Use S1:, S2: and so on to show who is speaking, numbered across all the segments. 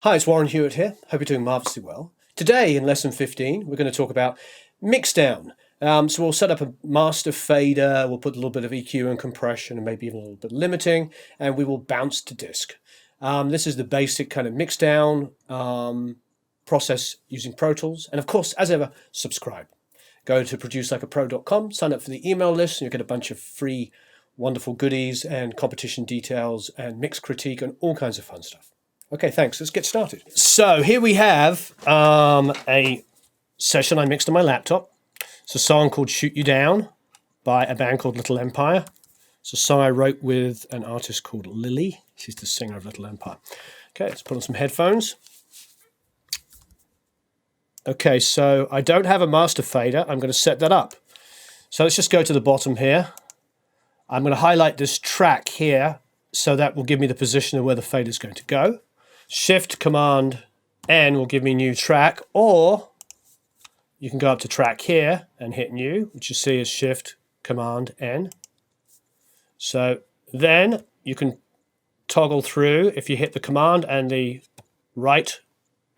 S1: Hi, it's Warren Huart here. Hope you're doing marvellously well. Today, in lesson 15, we're going to talk about Mixdown. So we'll set up a master fader, we'll put a little bit of EQ and compression, and maybe even a little bit of limiting, and we will bounce to disk. This is the basic kind of Mixdown process using Pro Tools. And of course, as ever, subscribe. Go to producelikeapro.com, sign up for the email list, and you'll get a bunch of free, wonderful goodies and competition details and mix critique and all kinds of fun stuff. Okay, thanks. Let's get started. So here we have a session I mixed on my laptop. It's a song called Shoot You Down by a band called Little Empire. It's a song I wrote with an artist called Lily. She's the singer of Little Empire. Okay, let's put on some headphones. Okay, so I don't have a master fader. I'm going to set that up. So let's just go to the bottom here. I'm going to highlight this track here, so that will give me the position of where the fader is going to go. Shift Command N will give me new track, or you can go up to track here and hit new, which you see is Shift Command N. So then you can toggle through. If you hit the command and the right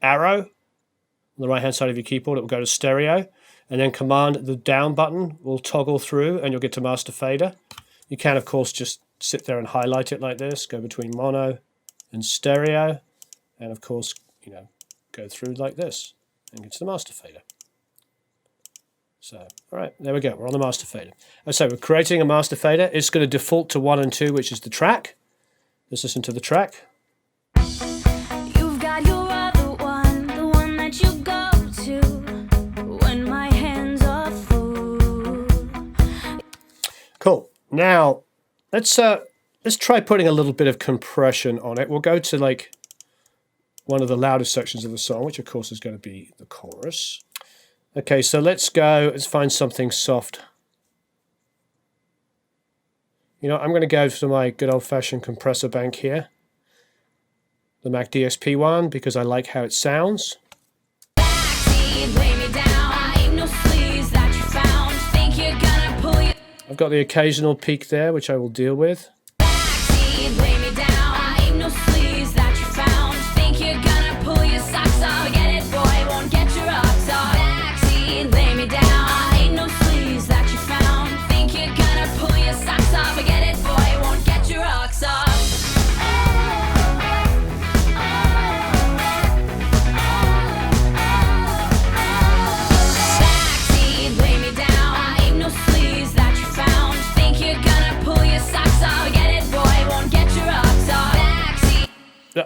S1: arrow on the right hand side of your keyboard, it will go to stereo, and then command the down button will toggle through and you'll get to master fader. You can of course just sit there and highlight it like this, go between mono and stereo, and of course, go through like this and get to the master fader. So, all right, there we go. We're on the master fader. So we're creating a master fader. It's going to default to 1 and 2, which is the track. Let's listen to the track.
S2: You've got your other one, the one that you go to when my hands are full.
S1: Cool. Now, let's try putting a little bit of compression on it. We'll go to like one of the loudest sections of the song, which of course is going to be the chorus. Okay, so let's find something soft. I'm going to go for my good old-fashioned compressor bank here. The Mac DSP one, because I like how it sounds. I've got the occasional peak there, which I will deal with.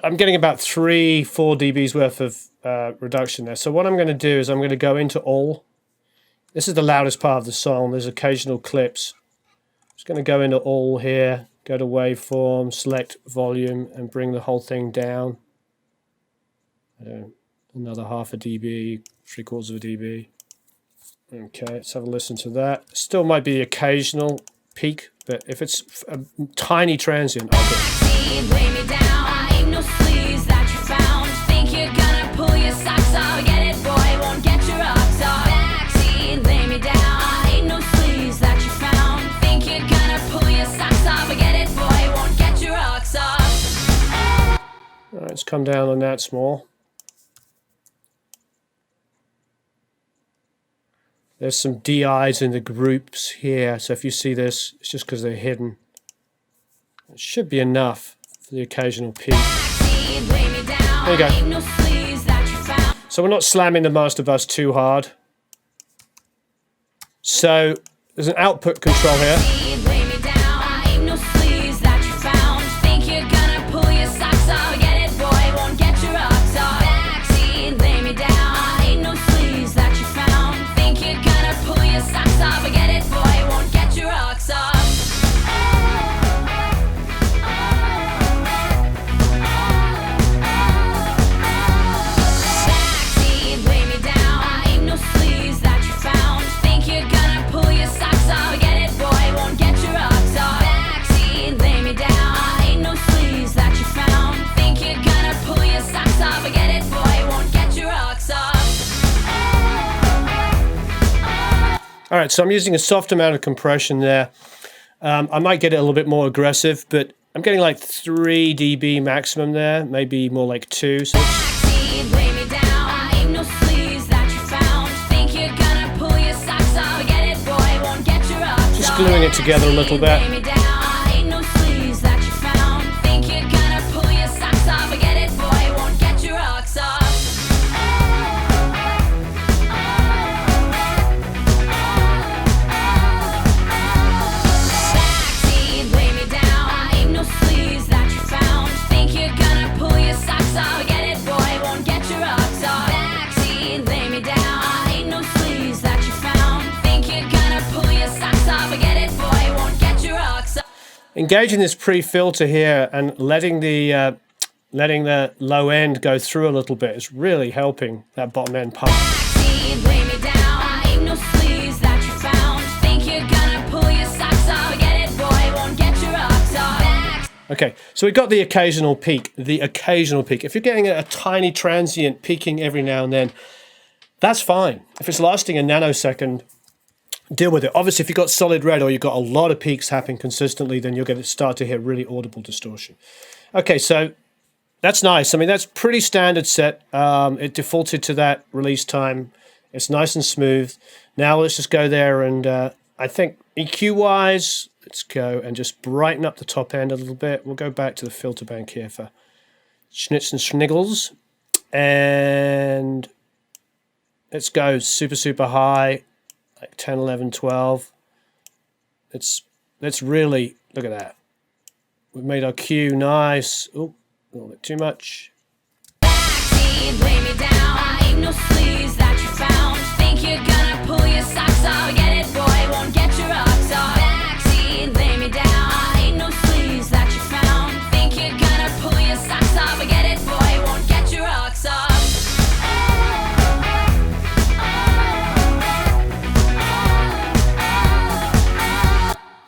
S1: I'm getting about 3-4 dBs worth of reduction there. So what I'm going to do is I'm going to go into all. This is the loudest part of the song. There's occasional clips. I'm just going to go into all here, go to waveform, select volume, and bring the whole thing down. Another 0.5 dB, 3/4 dB. Okay, let's have a listen to that. Still might be occasional peak, but if it's a tiny transient, I'll do it. No sleeves that you found. Think you're gonna pull your socks off. Get it, boy, won't get your rocks off. Backseat, lay me down. Ain't no sleeves that you found. Think you're gonna pull your socks off. Get it, boy, won't get your rocks off. Alright, let's come down on that small. There's some DIs in the groups here, so if you see this, it's just because they're hidden. It should be enough for the occasional peak. There you go. So we're not slamming the master bus too hard. So there's an output control here. Alright, so I'm using a soft amount of compression there. I might get it a little bit more aggressive, but I'm getting like 3 dB maximum there, maybe more like 2. So just gluing it together a little bit. Engaging this pre-filter here and letting the low end go through a little bit is really helping that bottom end pump. Okay, so we've got the occasional peak, If you're getting a tiny transient peaking every now and then, that's fine. If it's lasting a nanosecond, deal with it. Obviously, if you've got solid red or you've got a lot of peaks happening consistently, then you're going to start to hear really audible distortion. Okay, so that's nice. I mean, that's pretty standard set. It defaulted to that release time. It's nice and smooth. Now let's just go there and I think EQ-wise, let's go and just brighten up the top end a little bit. We'll go back to the filter bank here for schnitz and schniggles. And let's go super, super high. Like 10, 11, 12. Let's really look at that. We've made our cue nice. Oh, a little bit too much.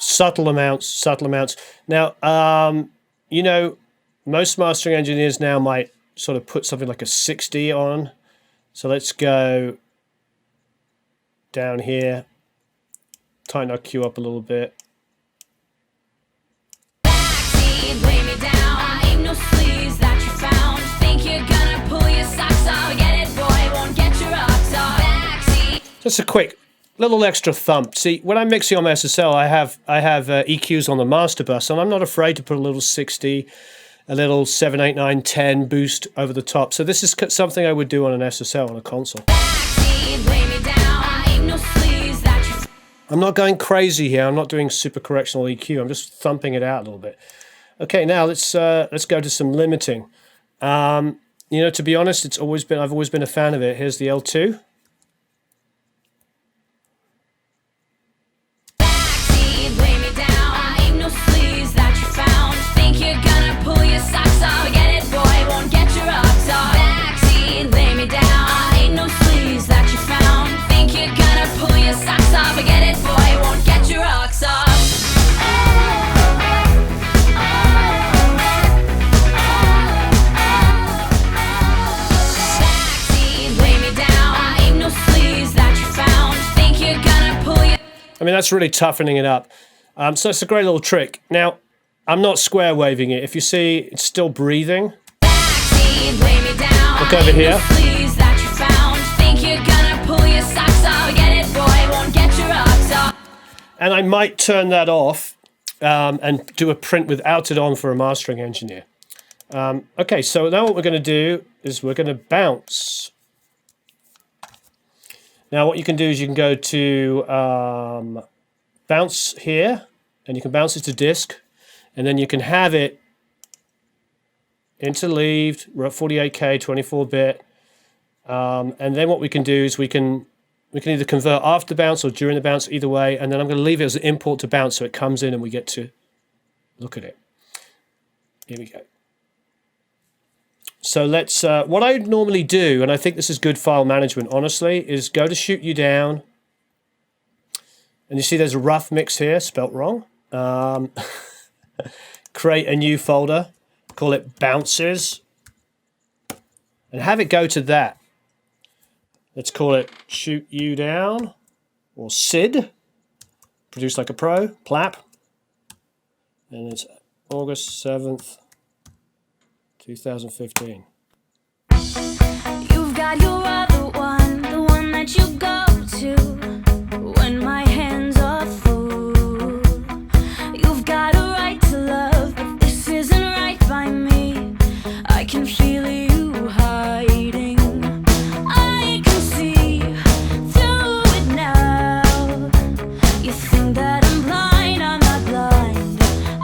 S1: Subtle amounts. Now, you know, most mastering engineers now might sort of put something like a 60 on. So let's go down here, tighten our cue up a little bit. Just a quick little extra thump. See, when I'm mixing on my SSL, I have EQs on the master bus, and I'm not afraid to put a little 60, a little 7, 8, 9, 10 boost over the top. So this is something I would do on an SSL on a console. I'm not going crazy here. I'm not doing super correctional EQ. I'm just thumping it out a little bit. Okay, now let's go to some limiting. You know, to be honest, I've always been a fan of it. Here's the L2. I mean, that's really toughening it up. So it's a great little trick. Now, I'm not square waving it. If you see, it's still breathing. Look over here. And I might turn that off and do a print without it on for a mastering engineer. Okay, so now what we're going to do is we're going to bounce. Now what you can do is you can go to bounce here, and you can bounce it to disk, and then you can have it interleaved. We're at 48K, 24-bit, and then what we can do is we can either convert after the bounce or during the bounce, either way, and then I'm going to leave it as an import to bounce so it comes in and we get to look at it. Here we go. So let's, what I normally do, and I think this is good file management, honestly, is go to shoot you down. And you see there's a rough mix here, spelt wrong. Create a new folder, call it bounces, and have it go to that. Let's call it shoot you down, or SID, produce like a pro, plap. And let's August 7th, 2015.
S2: You've got your other one, the one that you go to when my hands are full. You've got a right to love, but this isn't right by me. I can feel you hiding. I can see through it now. You think that I'm blind, I'm not blind.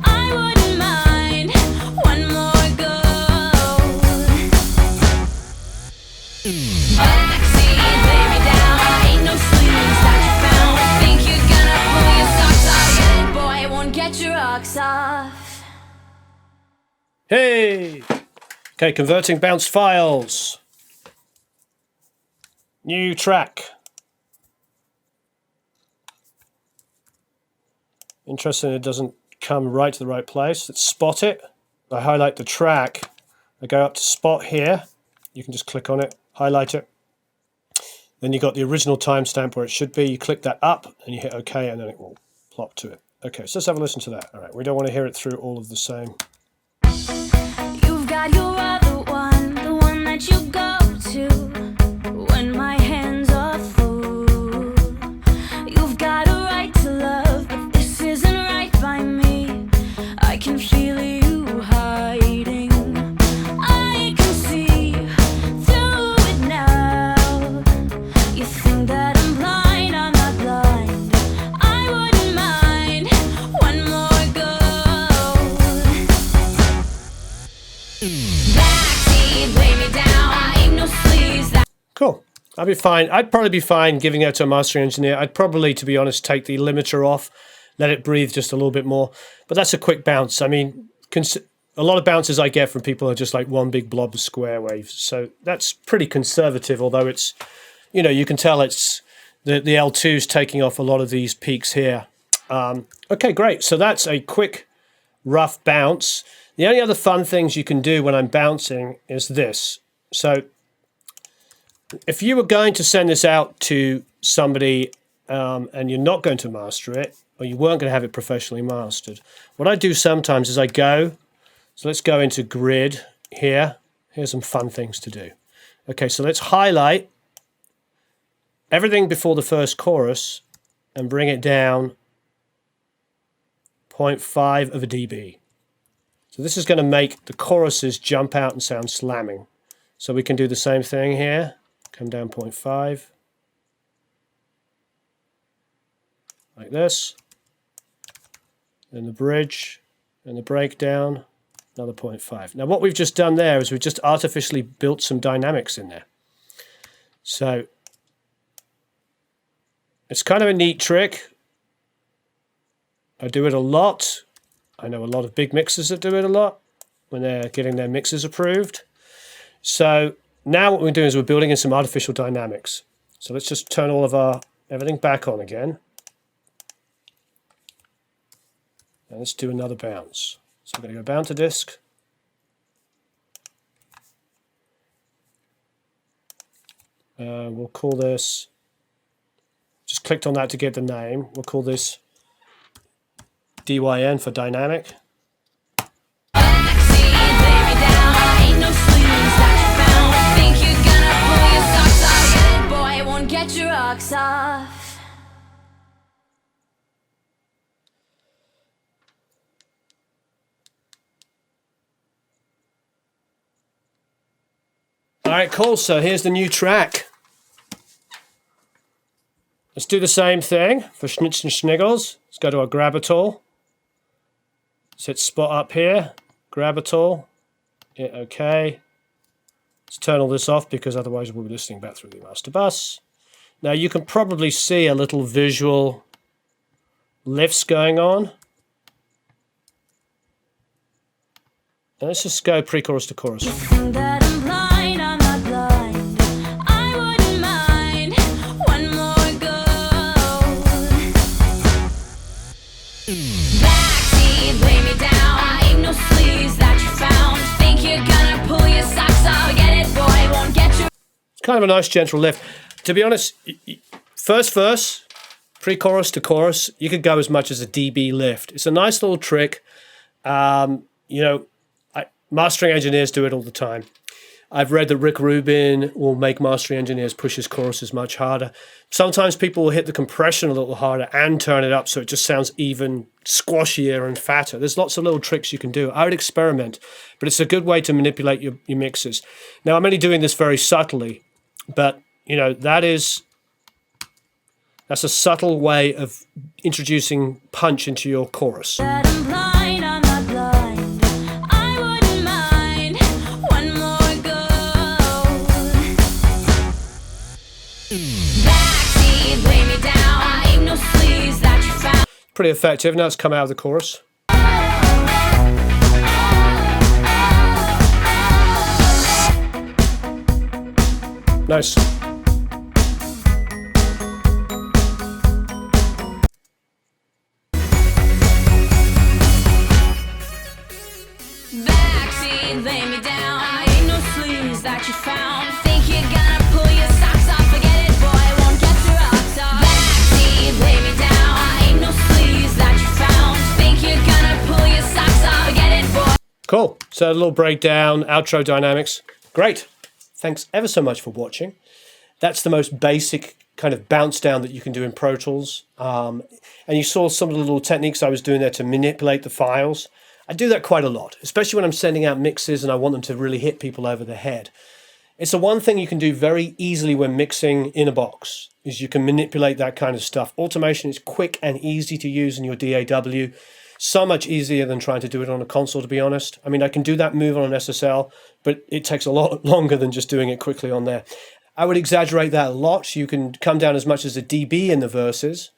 S2: I wouldn't mind one more go. Backseat, lay me down. Ain't no sleeves that you found. Think you're gonna pull your socks off? Yeah, boy, it won't get your rocks off.
S1: Hey! Okay, converting bounced files. New track. Interesting, it doesn't come right to the right place. Let's spot it. I highlight the track. I go up to spot here. You can just click on it, highlight it. Then you got the original timestamp where it should be. You click that up and you hit OK, and then it will plop to it. Okay, so let's have a listen to that. All right, we don't want to hear it through all of the same.
S2: You've got your other one, the one that you go to when my hands are full. You've got a right to love, but this isn't right by me. I can feel you hiding. I can see through it now. You think that I'm blind, I'm not blind. I wouldn't mind one more go. Backseat, lay me down. Ain't no sleeves that.
S1: Cool. I'd be fine. I'd probably be fine giving it to a mastering engineer. I'd probably, to be honest, take the limiter off, let it breathe just a little bit more. But that's a quick bounce. I mean, a lot of bounces I get from people are just like one big blob of square waves. So that's pretty conservative, although it's, you know, you can tell it's the L2's taking off a lot of these peaks here. Okay, great. So that's a quick, rough bounce. The only other fun things you can do when I'm bouncing is this. So if you were going to send this out to somebody and you're not going to master it, or you weren't going to have it professionally mastered, what I do sometimes is I go, so let's go into grid here. Here's some fun things to do. Okay, so let's highlight everything before the first chorus and bring it down 0.5 of a dB. So this is going to make the choruses jump out and sound slamming. So we can do the same thing here. Come down 0.5. Like this. Then the bridge and the breakdown, another 0.5. Now what we've just done there is we've just artificially built some dynamics in there. So it's kind of a neat trick. I do it a lot. I know a lot of big mixers that do it a lot when they're getting their mixes approved. So now what we're doing is we're building in some artificial dynamics. So let's just turn all of everything back on again. And let's do another bounce. So I'm going to go bound to disk. We'll call this, just clicked on that to get the name. We'll call this DYN for dynamic.
S2: Get your rocks off.
S1: All right, cool. So here's the new track. Let's do the same thing for Schnitz and Schniggles. Let's go to our grabber tool. Let's hit spot up here, grabber tool, hit OK. Let's turn all this off because otherwise we'll be listening back through the master bus. Now you can probably see a little visual lifts going on. And let's just go pre-chorus to chorus. It's kind of a nice gentle lift. To be honest, first verse, pre-chorus to chorus, you could go as much as a dB lift. It's a nice little trick. You know, mastering engineers do it all the time. I've read that Rick Rubin will make mastering engineers push his choruses much harder. Sometimes people will hit the compression a little harder and turn it up so it just sounds even squashier and fatter. There's lots of little tricks you can do. I would experiment, but it's a good way to manipulate your mixes. Now, I'm only doing this very subtly, but, you know, that's a subtle way of introducing punch into your chorus.
S2: That I'm blind, I'm not blind. I wouldn't mind one more go. Backseat, lay me down. I ain't no sleaze that you found.
S1: Pretty effective. Now it's come out of the chorus. Nice.
S2: Backseat, lay me down. I ain't no sleaze that you found. Think you're gonna pull your socks off? Forget it, boy, won't get your rocks off. Backseat, lay me down. I ain't no sleaze that you found. Think you're gonna pull your socks off? Forget it, boy.
S1: Cool. So a little breakdown, outro dynamics. Great. Thanks ever so much for watching. That's the most basic kind of bounce down that you can do in Pro Tools. And you saw some of the little techniques I was doing there to manipulate the files. I do that quite a lot, especially when I'm sending out mixes and I want them to really hit people over the head. It's the one thing you can do very easily when mixing in a box, is you can manipulate that kind of stuff. Automation is quick and easy to use in your DAW. So much easier than trying to do it on a console, to be honest. I mean, I can do that move on an SSL, but it takes a lot longer than just doing it quickly on there. I would exaggerate that a lot. You can come down as much as a dB in the verses,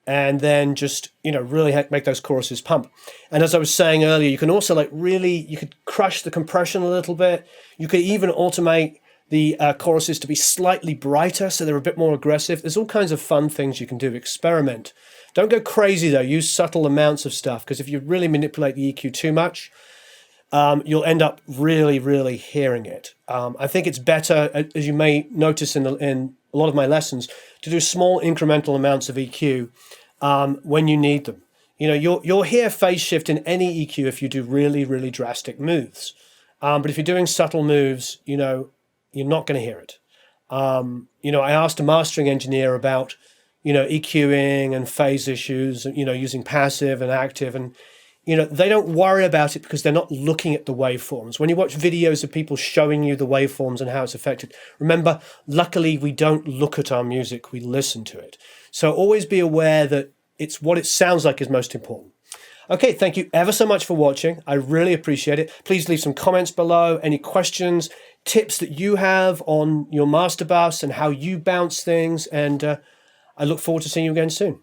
S1: and then just, you know, really make those choruses pump. And as I was saying earlier, you can also you could crush the compression a little bit. You could even automate the choruses to be slightly brighter so they're a bit more aggressive. There's all kinds of fun things you can do. Experiment. Don't go crazy though. Use subtle amounts of stuff, because if you really manipulate the EQ too much, you'll end up really, really hearing it. I think it's better, as you may notice in a lot of my lessons, to do small incremental amounts of EQ when you need them. You know, you'll hear phase shift in any EQ if you do really, really drastic moves. But if you're doing subtle moves, you know, you're not going to hear it. You know, I asked a mastering engineer about, you know, EQing and phase issues, you know, using passive and active, and you know, they don't worry about it because they're not looking at the waveforms. When you watch videos of people showing you the waveforms and how it's affected, remember, luckily we don't look at our music, we listen to it. So always be aware that it's what it sounds like is most important. Okay, thank you ever so much for watching. I really appreciate it. Please leave some comments below, any questions, tips that you have on your master bus and how you bounce things, and I look forward to seeing you again soon.